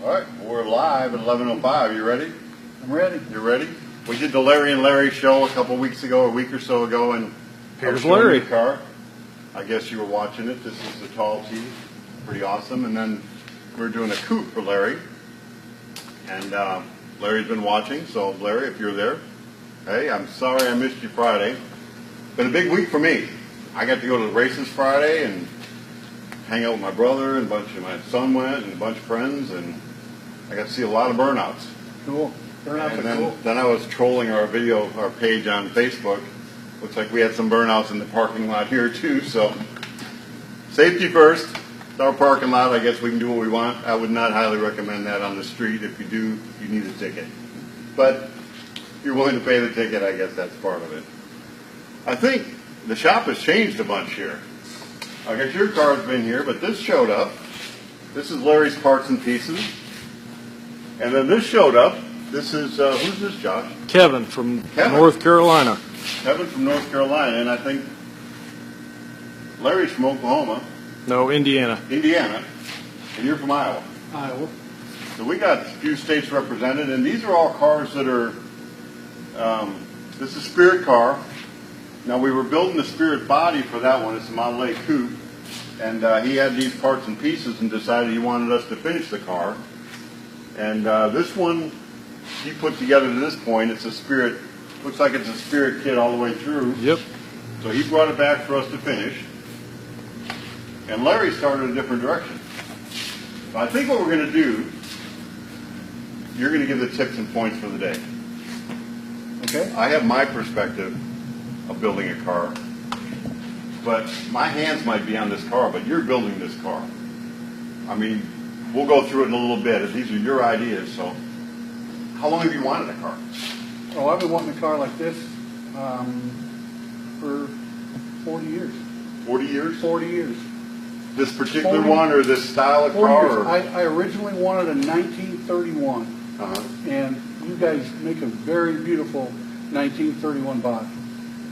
All right, we're live at 11:05. You ready? I'm ready. You ready? We did the Larry and Larry show a couple weeks ago, a week or so ago, and here's Larry. Car. I guess you were watching it. This is the tall T, pretty awesome. And then we're doing a coupe for Larry, and Larry's been watching. So Larry, if you're there, hey, I'm sorry I missed you Friday. Been a big week for me. I got to go to the races Friday and hang out with my brother, and my son went, and a bunch of friends, and I got to see a lot of burnouts. Cool. Burnouts And are cool. then I was trolling our page on Facebook. Looks like we had some burnouts in the parking lot here too. So safety first. It's our parking lot. I guess we can do what we want. I would not highly recommend that on the street. If you do, you need a ticket. But if you're willing to pay the ticket, I guess that's part of it. I think the shop has changed a bunch here. I guess your car's been here, but this showed up. This is Larry's Parts and Pieces. And then this showed up. This is, who's this, Josh? Kevin from Kevin. North Carolina. Kevin from North Carolina, and I think Larry's from Oklahoma, No, Indiana. Indiana, and you're from Iowa. Iowa. So we got a few states represented, and these are all cars that are, this is a Spirit car. Now we were building the Spirit body for that one. It's a Model A coupe, and he had these parts and pieces and decided he wanted us to finish the car. And this one he put together to this point. It's a Spirit, looks like it's a Spirit kit all the way through. Yep. So he brought it back for us to finish. And Larry started a different direction. So I think what we're going to do, you're going to give the tips and points for the day. Okay. I have my perspective of building a car, but my hands might be on this car, but you're building this car. I mean, we'll go through it in a little bit. These are your ideas, so how long have you wanted a car? Oh, I've been wanting a car like this for 40 years. 40 years? 40 years. This particular 40 one or this style of 40 car? years. Or? I originally wanted a 1931, and you guys make a very beautiful 1931 body.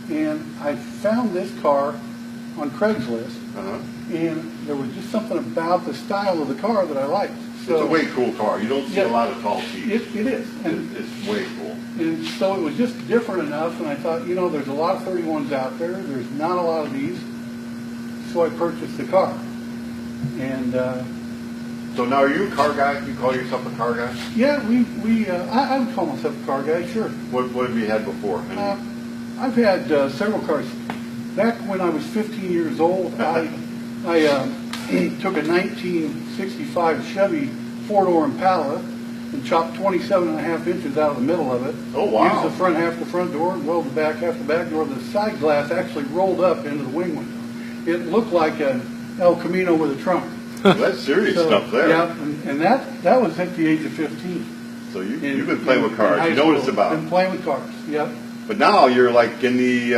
And I found this car on Craigslist, and there was just something about the style of the car that I liked. So It's a way cool car. You don't see a lot of tall T's. It is. And It's way cool. And so it was just different enough, and I thought, there's a lot of 31s out there. There's not a lot of these. So I purchased the car. And, So now are you a car guy? You call yourself a car guy? yeah, I would call myself a car guy, sure. What have you had before? I've had several cars. Back when I was 15 years old, I took a 1965 Chevy four-door Impala and chopped 27.5 inches out of the middle of it. Oh, wow. Used the front half the front door and rolled the back half the back door. The side glass actually rolled up into the wing window. It looked like an El Camino with a trunk. Well, that's serious stuff there. Yeah, and that was at the age of 15. So you've been playing with cars. In You know what it's high school. about. Been playing with cars, yep. But now you're like in the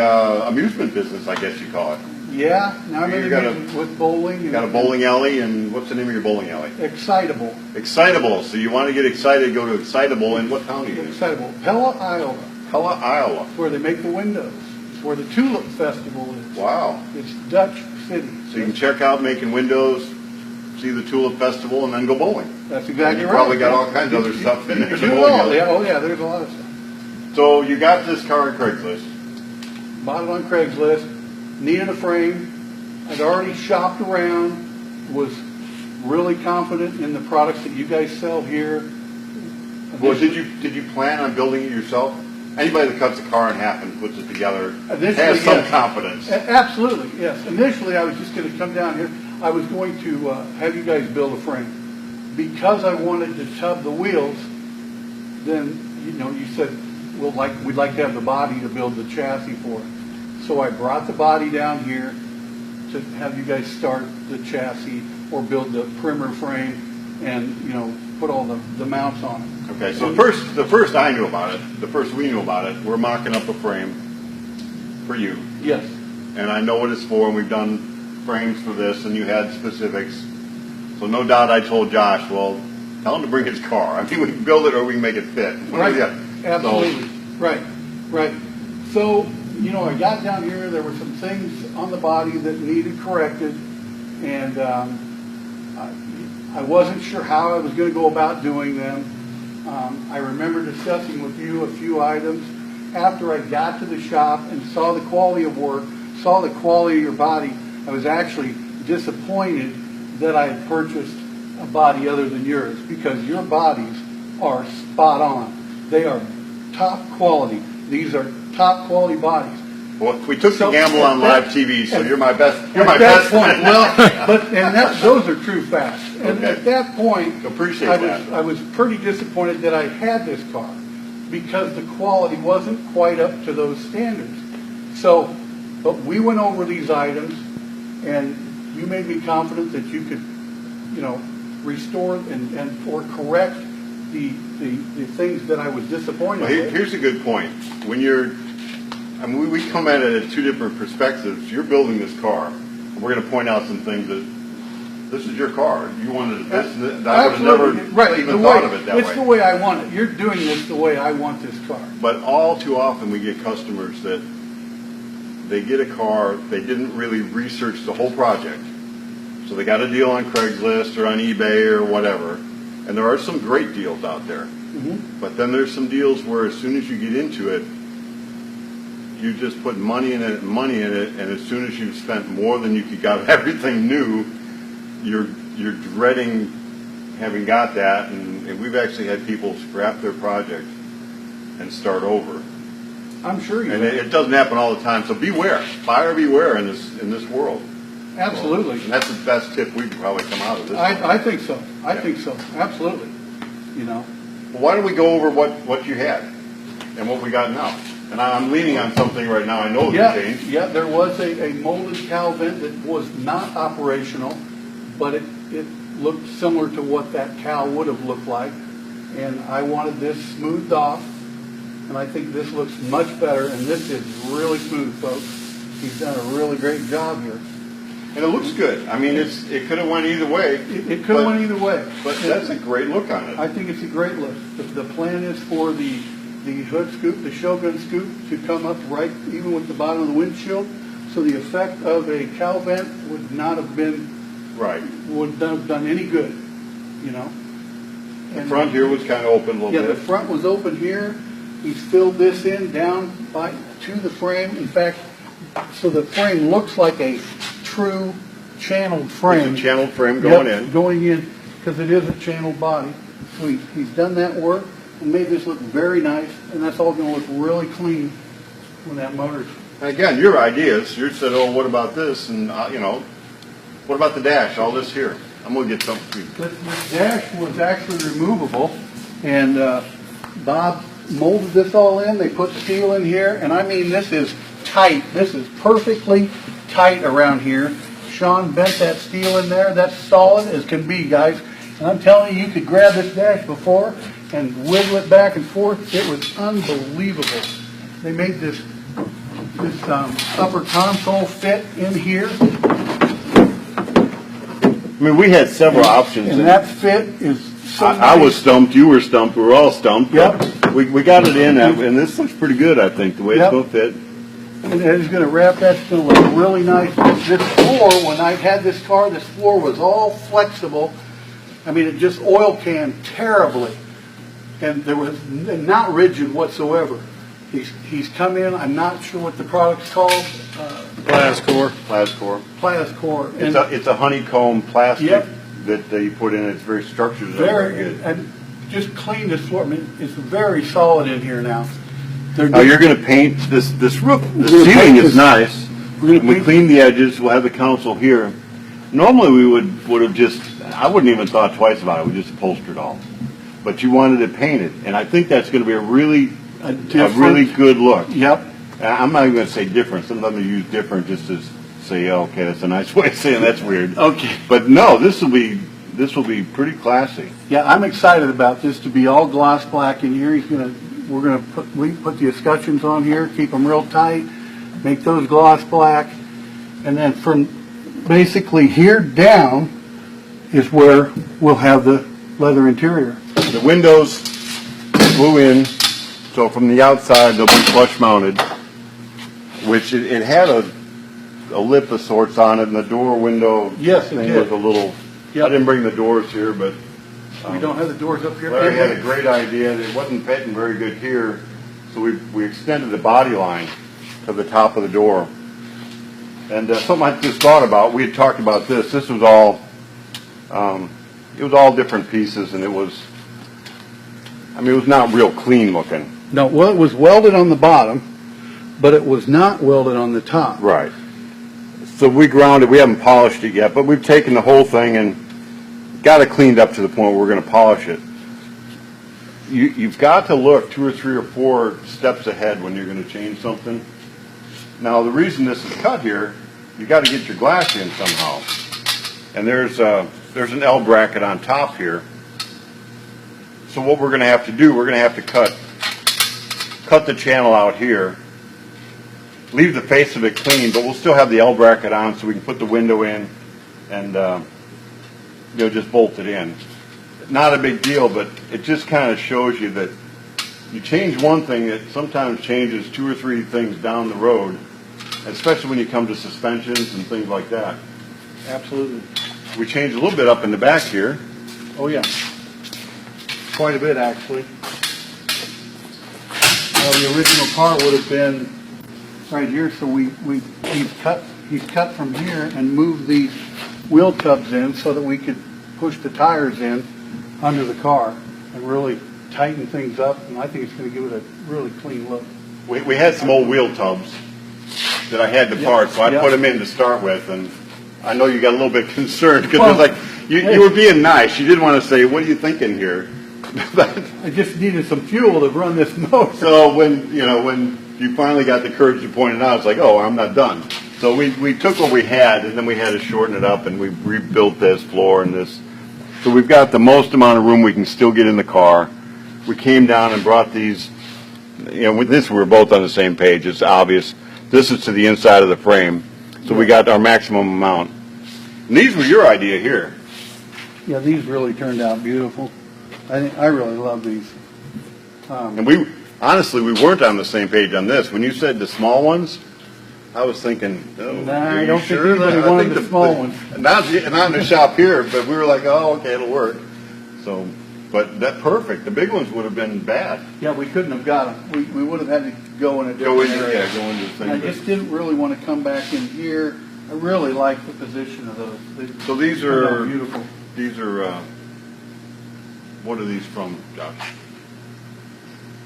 amusement business, I guess you call it. Yeah, now I'm You in got the music with bowling. You got a bowling alley, and what's the name of your bowling alley? Excitable. Excitable. So you want to get excited, go to Excitable. In what town are you in? Excitable. Pella, Iowa. Pella, Iowa. It's where they make the windows. It's where the Tulip Festival is. Wow. It's Dutch City. So you can check out making windows, see the Tulip Festival, and then go bowling. That's exactly You right. probably got all kinds of other stuff in there. You the do bowling all. alley. Yeah, oh yeah, there's a lot of stuff. So you got this car on Craigslist. Bought it on Craigslist. Needed a frame. I'd already shopped around. Was really confident in the products that you guys sell here. Well, did you plan on building it yourself? Anybody that cuts a car in half and puts it together has some confidence. Absolutely, yes. Initially, I was just going to come down here. I was going to have you guys build a frame. Because I wanted to tub the wheels, then, you said, we'd like to have the body to build the chassis for it. So I brought the body down here to have you guys start the chassis or build the primer frame and, put all the mounts on it. Okay, so the first I knew about it, the first we knew about it, we're mocking up a frame for you. Yes. And I know what it's for, and we've done frames for this, and you had specifics. So no doubt I told Josh, well, tell him to bring his car. I mean, we can build it or we can make it fit. Right. Yeah. Absolutely. Right. So, I got down here, there were some things on the body that needed corrected, and I wasn't sure how I was going to go about doing them. I remember discussing with you a few items. After I got to the shop and saw the quality of work, saw the quality of your body, I was actually disappointed that I had purchased a body other than yours, because your bodies are spot on. They are top quality. These are top quality bodies. Well, we took the So, gamble on at live that- TV, so at- you're my best. You're At my that best point, friend. well, those are true facts. And Okay. at that point, Appreciate that. I was pretty disappointed that I had this car, because the quality wasn't quite up to those standards. So, but we went over these items, and you made me confident that you could, restore and or correct the things that I was disappointed Well, with. here's a good point. When we come at it at two different perspectives. You're building this car, and we're going to point out some things that this is your car. You wanted it this, and that. I would have never Right, even the thought way- of it that It's way. the way I want it. You're doing this the way I want this car. But all too often we get customers that they get a car, they didn't really research the whole project. So they got a deal on Craigslist or on eBay or whatever. And there are some great deals out there. But then there's some deals where as soon as you get into it, you just put money in it, and as soon as you've spent more than you could got everything new, you're dreading having got that, and we've actually had people scrap their project and start over. I'm sure you And will. it doesn't happen all the time. So beware, buyer beware in this world. Absolutely. And that's the best tip we can probably come out of this. I think so. I think so. Absolutely. Well, why don't we go over what you had and what we got now? And I'm leaning on something right now. I know Yeah, the change. yeah, there was a molded cowl vent that was not operational, but it looked similar to what that cowl would have looked like. And I wanted this smoothed off, and I think this looks much better, and this is really smooth, folks. He's done a really great job here. And it looks good. I mean, it could have went either way. It could have went either way. But that's a great look on it. I think it's a great look. The plan is for the hood scoop, the Shogun scoop, to come up right even with the bottom of the windshield. So the effect of a cowl vent would not have Right. would not have done any good, The front here was kind of open a little Yeah, the bit. front was open here. He's filled this in down to the frame. In fact, so the frame looks like a true channeled frame. It's a channel frame going Yep, in. going in, because it is a channeled body. So he's done that work and made this look very nice, and that's all going to look really clean when that motor's. And again, your ideas. You said, "Oh, what about this?" And what about the dash? All this here. I'm gonna get something. The dash was actually removable, and Bob molded this all in. They put steel in here, and I mean, this is tight. This is perfectly tight around here. Sean bent that steel in there. That's solid as can be, guys. And I'm telling you, you could grab this dash before and wiggle it back and forth. It was unbelievable. They made this upper console fit in here, I mean, we had several options. and that fit is so I was nice. stumped. You were stumped. We were all stumped. Yep. But we got it in, and this looks pretty good. I think the way Yep. it's gonna fit. And it's going to wrap that. It's going to look really nice. This floor, when I had this car, this floor was all flexible. I mean, it just oil canned terribly. And there was not rigid whatsoever. He's come in, I'm not sure what the product's called, Plascore. Plascore. Plascore. And It's a honeycomb plastic Yep. that they put in. It's very structured. very, and just clean this floor. I mean, it's very solid in here now. They're Now you're going to paint this roof. The We're gonna ceiling paint is this- nice. we're gonna We paint- clean the edges. We'll have the console here. Normally we would have just. I wouldn't even thought twice about it. We just upholstered all. But you wanted it painted, and I think that's going to be a really different- good look. Yep. I'm not even going to say different. Sometimes they use different just to say, oh, okay, that's a nice way of saying that's weird. Okay. But no, this will be pretty classy. Yeah, I'm excited about this to be all gloss black in here. We're gonna put the escutcheons on here, keep them real tight, make those gloss black, and then from basically here down is where we'll have the leather interior. The windows flew in, so from the outside they'll be flush mounted, which it had a lip of sorts on it, and the door window Yes, it thing did. was a little Yep. I didn't bring the doors here, but We don't have the doors up here. Larry had a great idea. It wasn't fitting very good here, so we extended the body line to the top of the door. And something I just thought about, we had talked about this. This was all, it was all different pieces, and it was not real clean looking. No, well, it was welded on the bottom, but it was not welded on the top. Right. So we ground it. We haven't polished it yet, but we've taken the whole thing and got it cleaned up to the point where we're going to polish it. You've got to look 2 or 3 or 4 steps ahead when you're going to change something. Now, the reason this is cut here, you got to get your glass in somehow. And there's an L bracket on top here. So what we're going to have to do, we're going to have to cut the channel out here, leave the face of it clean, but we'll still have the L bracket on so we can put the window in and just bolt it in. Not a big deal, but it just kind of shows you that you change one thing, it sometimes changes 2 or 3 things down the road, especially when you come to suspensions and things like that. Absolutely. We changed a little bit up in the back here. Oh, yeah. Quite a bit, actually. The original car would have been right here, so he's cut from here and moved these wheel tubs in so that we could push the tires in under the car and really tighten things up, and I think it's going to give it a really clean look. We had some old wheel tubs that I had to part, so I Yeah. put them in to start with, and I know you got a little bit concerned because Well, it was like, you were being nice. You didn't want to say, what are you thinking here? I just needed some fuel to run this motor. So when you finally got the courage to point it out, it's like, oh, I'm not done. So we took what we had, and then we had to shorten it up, and we rebuilt this floor and this. So we've got the most amount of room we can still get in the car. We came down and brought these, with this we were both on the same page. It's obvious. This is to the inside of the frame. So we got our maximum amount. And these were your idea here. Yeah, these really turned out beautiful. I really love these. And we weren't on the same page on this. When you said the small ones, I was thinking, oh, Nah, are I you don't think sure? anybody I wanted think the small ones. Not in the shop here, but we were like, oh, okay, it'll work. So, but that perfect. The big ones would have been bad. Yeah, we couldn't have got them. We would have had to go in a Go different into area. go into the thing. And I but- just didn't really want to come back in here. I really like the position of those. So these They're are beautiful. What are these from, Josh?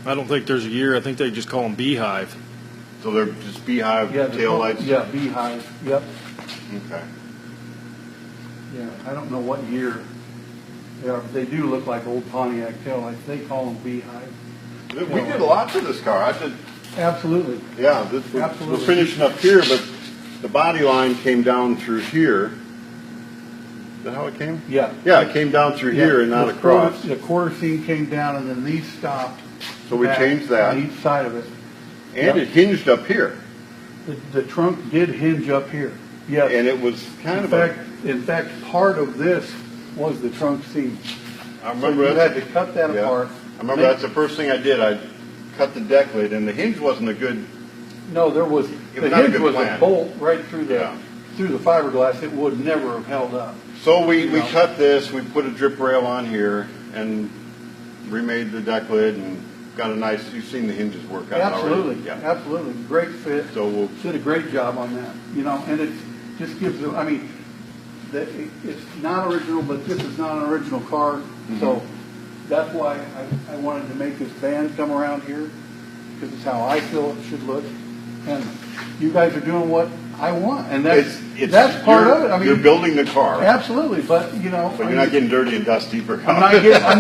I don't think there's a year. I think they just call them beehive. So they're just beehive Yeah, tail lights. Yeah, beehive. Yep. Okay. Yeah, I don't know what year they are. They do look like old Pontiac tail lights. They call them beehive. We did a lot to this car. Absolutely. Yeah, we're Absolutely. finishing up here, but the body line came down through here. Is that how it came? Yeah. Yeah, it came down through here and not The across. The quarter seam came down, and then these stopped. So we back changed that. on each side of it. And it hinged up here. The trunk did hinge up here. Yes. And it was kind of In fact, part of this was the trunk seam. I remember So you that. had to cut that Yeah. apart. I remember that's the first thing I did. I cut the deck lid, and the hinge wasn't a good. No, there was, It the was not a hinge good was a plan. bolt right through Yeah. through the fiberglass. It would never have held up. So we No. cut this. We put a drip rail on here and remade the deck lid and got a nice. You've seen the hinges work out Absolutely, already. Yeah. absolutely. Great fit. So we'll. Did a great job on that, and it just gives them, it's not original, but this is not an original car, so that's why I wanted to make this band come around here, because it's how I feel it should look, and you guys are doing what I want, and that's part of it. You're building the car, Absolutely, but, but you're not getting dirty and dusty for. I'm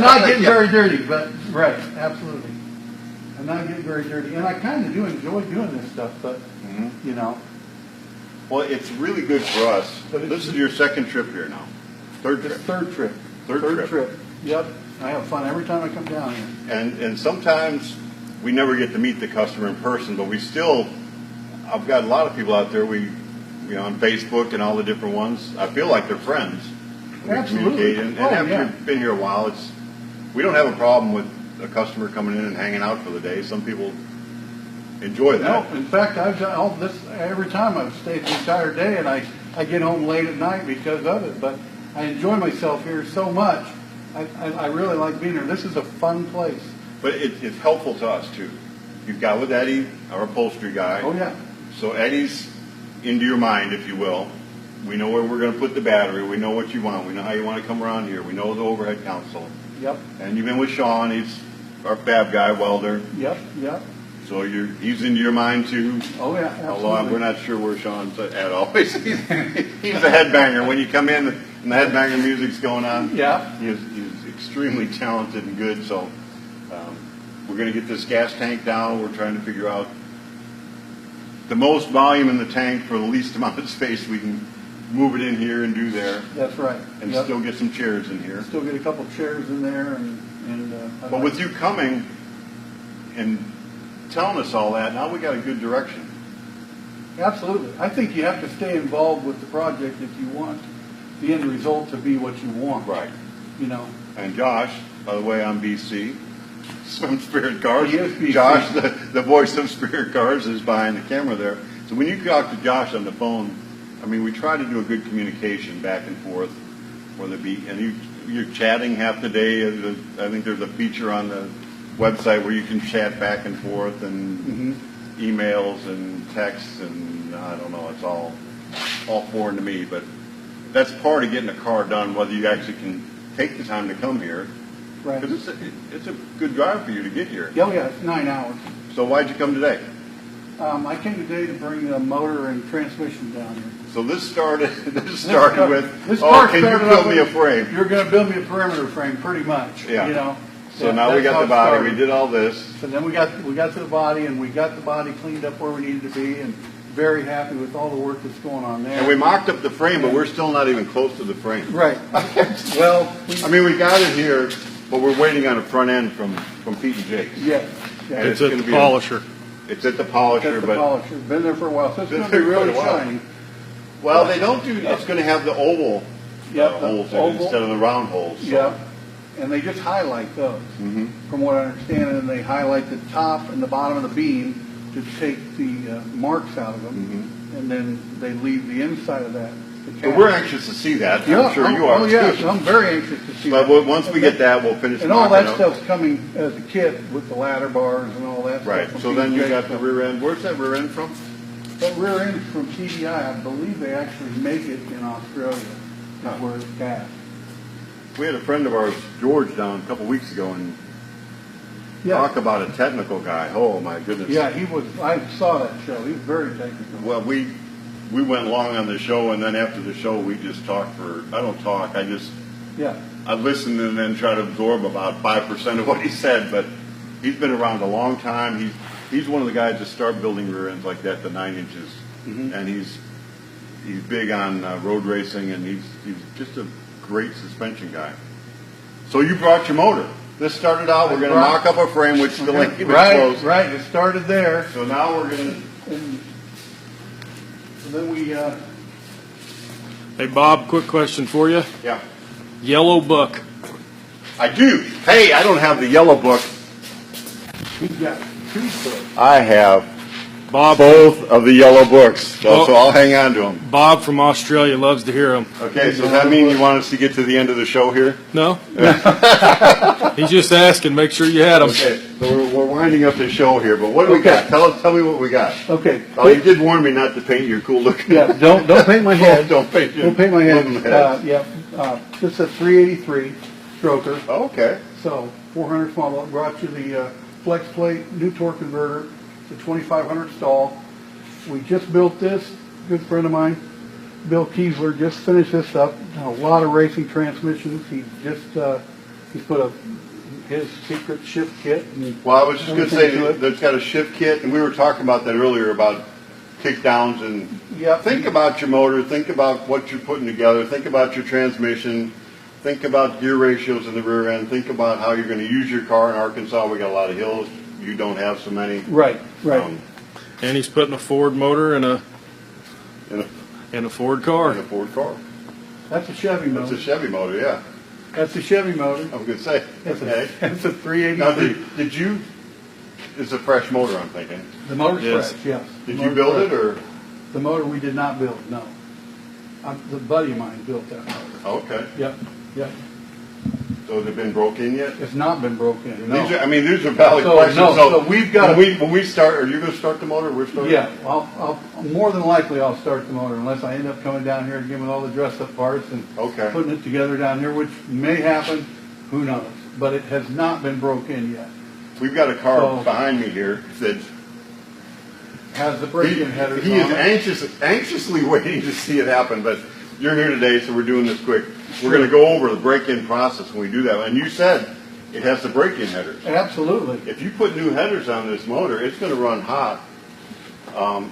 not getting very dirty, but, right, absolutely. I'm not getting very dirty, and I kind of do enjoy doing this stuff, but, Well, it's really good for us. This is your second trip here now. Third It's trip. third trip. Third trip. Yep. I have fun every time I come down here. And sometimes we never get to meet the customer in person, but I've got a lot of people out there, on Facebook and all the different ones. I feel like they're friends. We Absolutely. communicate, and Oh, after yeah. you've been here a while, we don't have a problem with a customer coming in and hanging out for the day. Some people enjoy that. No, in fact, I've done all this every time I've stayed the entire day, and I get home late at night because of it. But I enjoy myself here so much. I really like being here. This is a fun place. But it's helpful to us too. You've got with Eddie, our upholstery guy. Oh, yeah. So Eddie's into your mind, if you will. We know where we're going to put the battery. We know what you want. We know how you want to come around here. We know the overhead console. Yep, And you've been with Sean. He's our fab guy, welder. yep, yep. So he's into your mind too. Oh, yeah, absolutely. Although we're not sure where Sean's at always. He's a headbanger. When you come in and the headbanger music's going on, Yeah. he's extremely talented and good. So we're going to get this gas tank down. We're trying to figure out the most volume in the tank for the least amount of space we can move it in here and do there, That's right. and Yep. still get some chairs in here. Still get a couple chairs in there and I But like- with you coming and telling us all that, now we got a good direction. Absolutely. I think you have to stay involved with the project if you want the end result to be what you want. Right. You know, And Josh, by the way, on BC, Swim Spirit Cars. He is BC. Josh, the voice of Spirit Cars, is behind the camera there. So when you talk to Josh on the phone, I mean, we try to do a good communication back and forth, whether it be, and you're chatting half the day. I think there's a feature on the website where you can chat back and forth and emails and texts and I don't know, it's all foreign to me, but that's part of getting a car done, whether you actually can take the time to come here. right. Because it's a good drive for you to get here. Oh, yeah, it's 9 hours. So why'd you come today? I came today to bring a motor and transmission down here. So this started with, This oh, car can you started build off me a with, frame? You're going to build me a perimeter frame, pretty much. Yeah. You know. So Yeah, now we that's got how the it body, started. we did all this. So then we got to the body, and we got the body cleaned up where we needed to be, and very happy with all the work that's going on there. And we mocked up the frame, but we're still not even close to the frame. Right. Well, I mean, we got it here, but we're waiting on a front end from Pete and Jake's. yeah. Yeah. And It's at gonna the be a- polisher. It's at the polisher, That's the but, polisher. Been there for a while, so it's Been going to be there quite really a while. shiny. well, they don't do, it's gonna have the oval Yep, the holes in it oval. instead of the round holes. so- Yeah. And they just highlight those, from what I understand, and they highlight the top and the bottom of the beam to take the marks out of them, and then they leave the inside of that. the But cast. we're anxious to see that. Yeah, I'm sure you are Oh, yes, too. I'm very anxious to see But that. once we get that, we'll finish And all knocking that out. stuff's coming as a kit with the ladder bars and all that Right, stuff. so from then you PJ. got the rear end. Where's that rear end from? That rear end from TDI, I believe they actually make it in Australia, Huh. is where it's cast. We had a friend of ours, George, down a couple weeks ago, and Yeah, talk about a technical guy. Oh my goodness. yeah, he was, I saw that show, he was very technical. Well, we went long on the show, and then after the show, we just talked for. I don't talk. Yeah, I listened and then try to absorb about 5% of what he said. But he's been around a long time. He's one of the guys that start building rear ends like that, the 9 inches, and he's big on road racing, and he's just a great suspension guy. So you brought your motor. This started out. We're going to mock up a frame, which still ain't even close. right, it started there, So now we're going to. and then we, Hey, Bob, quick question for you. Yeah. Yellow book. I do. Hey, I don't have the yellow book. he's got 2 foot. I have Bob, both of the yellow books, so I'll hang on to them. Bob from Australia loves to hear them. Okay, so does that mean you want us to get to the end of the show here? No? He's just asking, make sure you had them. Okay, so we're winding up the show here, but what do we got? Tell me what we got. Okay. Oh, you did warn me not to paint your cool looking. Yeah, don't paint my head. Don't paint your Don't paint my head. wooden head. This is a 383 stroker. Oh, okay. So 400 small block, brought you the flex plate, new torque converter, the 2500 stall. We just built this, good friend of mine, Bill Kiesler, just finished this up. A lot of racing transmissions. He just, he's put his secret shift kit. And Well, I was just going to say everything to it. that's got a shift kit, and we were talking about that earlier about kickdowns and Yep. think about your motor, think about what you're putting together, think about your transmission, think about gear ratios in the rear end, think about how you're going to use your car in Arkansas. We got a lot of hills. You don't have so many. Right, right. And he's putting a Ford motor in a In Ford car. a Ford car. That's a Chevy That's motor. a Chevy motor, yeah. That's a Chevy motor. I was going to say. That's Okay. a 383. Now, did you? It's a fresh motor, I'm thinking. The motor's Yes. fresh, yes. Did The you motor's build fresh. it or? The motor we did not build, no. The buddy of mine built that motor. Okay. Yep, yep. So has it been broke in yet? It's not been broken, no. These are valid So, questions. no, so we've got- when we start, are you going to start the motor? We're starting? Yeah, I'll more than likely I'll start the motor unless I end up coming down here again with all the dressed up parts and Okay. putting it together down here, which may happen, who knows? But it has not been broke in yet. We've got a car So- behind me here that Has the break-in headers he on is it. anxiously waiting to see it happen, but you're here today, so we're doing this quick. We're going to go over the break-in process when we do that. And you said it has the break-in headers. Absolutely. If you put new headers on this motor, it's going to run hot.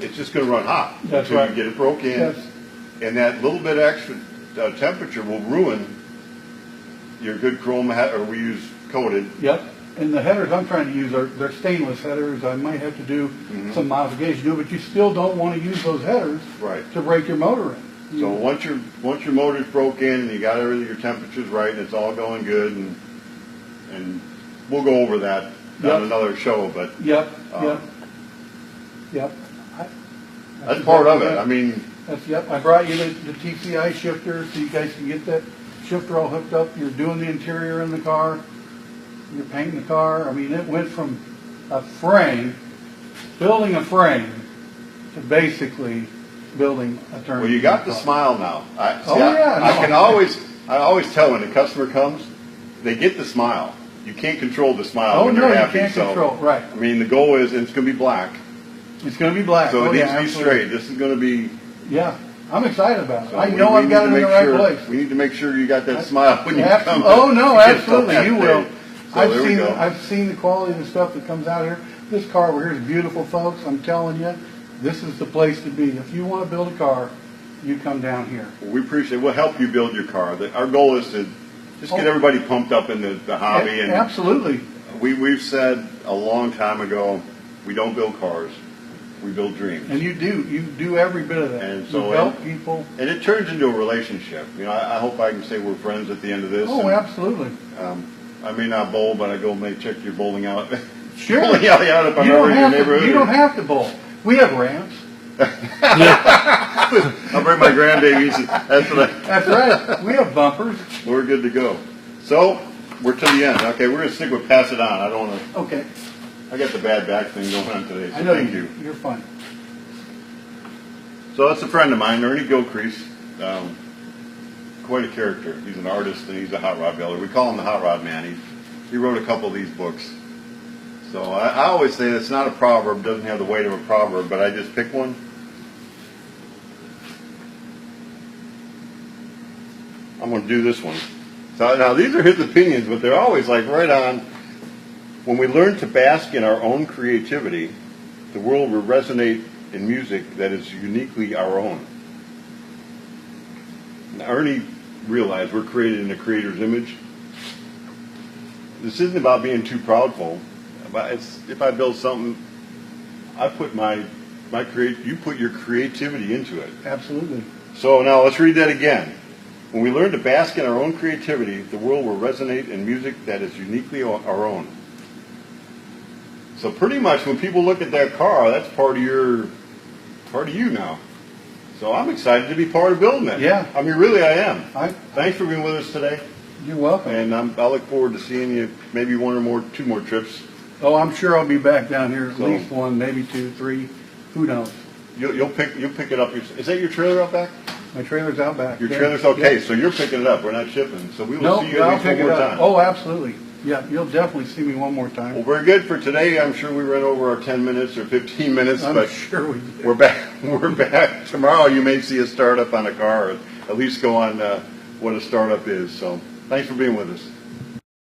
It's just going to run hot That's until right. you get it broke in. Yes. And that little bit extra temperature will ruin your good chrome or we use coated. Yep. And the headers I'm trying to use they're stainless headers. I might have to do some modification to it, but you still don't want to use those headers Right. to break your motor in. So once your motor's broke in and you got everything, your temperature's right, and it's all going good, and we'll go over that Yep. on another show. But Yep, yep. that's part of it. I mean, Yep, I brought you the TCI shifter so you guys can get that shifter all hooked up. You're doing the interior in the car. You're painting the car. I mean, it went from a frame, building a frame, to basically building a turnkey. well, you got the car. smile now. Yeah, I always tell when the customer comes, they get the smile. You can't control the smile Oh, when no, you're you happy. can't so, control, right. I mean, the goal is it's going to be black, It's going to be black. so Oh, it needs yeah, to be absolutely. straight. This is going to be. Yeah, I'm excited about it. So I we- know we I've need got to it in the make right sure- place. We need to make sure you got that smile when you Abso- come. Oh no, to get absolutely, stuff you that will. day. So there we go. I've seen the quality of the stuff that comes out here. This car over here is beautiful, folks. I'm telling you, this is the place to be. If you want to build a car, you come down here. We appreciate it. We'll help you build your car. Our goal is to just get everybody pumped up in the hobby. And Absolutely. we've said a long time ago, we don't build cars, we build dreams. And you do every bit of that. And so you help people. And it turns into a relationship. You know, I hope I can say we're friends at the end of this. Oh, And, absolutely. I may not bowl, but I go may check your bowling out. Sure. Bowling alley out if I'm You ever don't in your have to. neighborhood. You don't have to bowl. We have ramps. I'll bring my grandbabies. That's what That's right. We have bumpers. we're good to go. So we're to the end. Okay, we're gonna stick with pass it on. I don't want to. Okay. I got the bad back thing going on today. So I know thank you. You're fine. So that's a friend of mine, Ernie Gilcrease. Quite a character. He's an artist and he's a hot rod builder. We call him the Hot Rod Man. He wrote a couple of these books. So I always say it's not a proverb, doesn't have the weight of a proverb, but I just pick one. I'm going to do this one. So now these are his opinions, but they're always like right on. When we learn to bask in our own creativity, the world will resonate in music that is uniquely our own. Now, Ernie realized we're created in the Creator's image. This isn't about being too proudful. If I build something, I put you put your creativity into it. Absolutely. So now let's read that again. When we learn to bask in our own creativity, the world will resonate in music that is uniquely our own. So pretty much when people look at that car, that's part of you now. So I'm excited to be part of building it. Yeah. I mean, really, I am. I- Thanks for being with us today, You're welcome. and I look forward to seeing you maybe two more trips. Oh, I'm sure I'll be back down here at So- least one, maybe two, three. Who knows? You'll pick it up. Is that your trailer out back? My trailer's out back. Your Yeah. trailer's okay, Yeah. so you're picking it up. We're not shipping. So we will No, see you at I'll least one pick it more up. time. Oh, absolutely. Yeah, you'll definitely see me one more time. Well, very good for today. I'm sure we ran over our 10 minutes or 15 minutes, I'm but sure we did. we're back. We're back. Tomorrow you may see a startup on a car, or at least go on what a startup is. So thanks for being with us.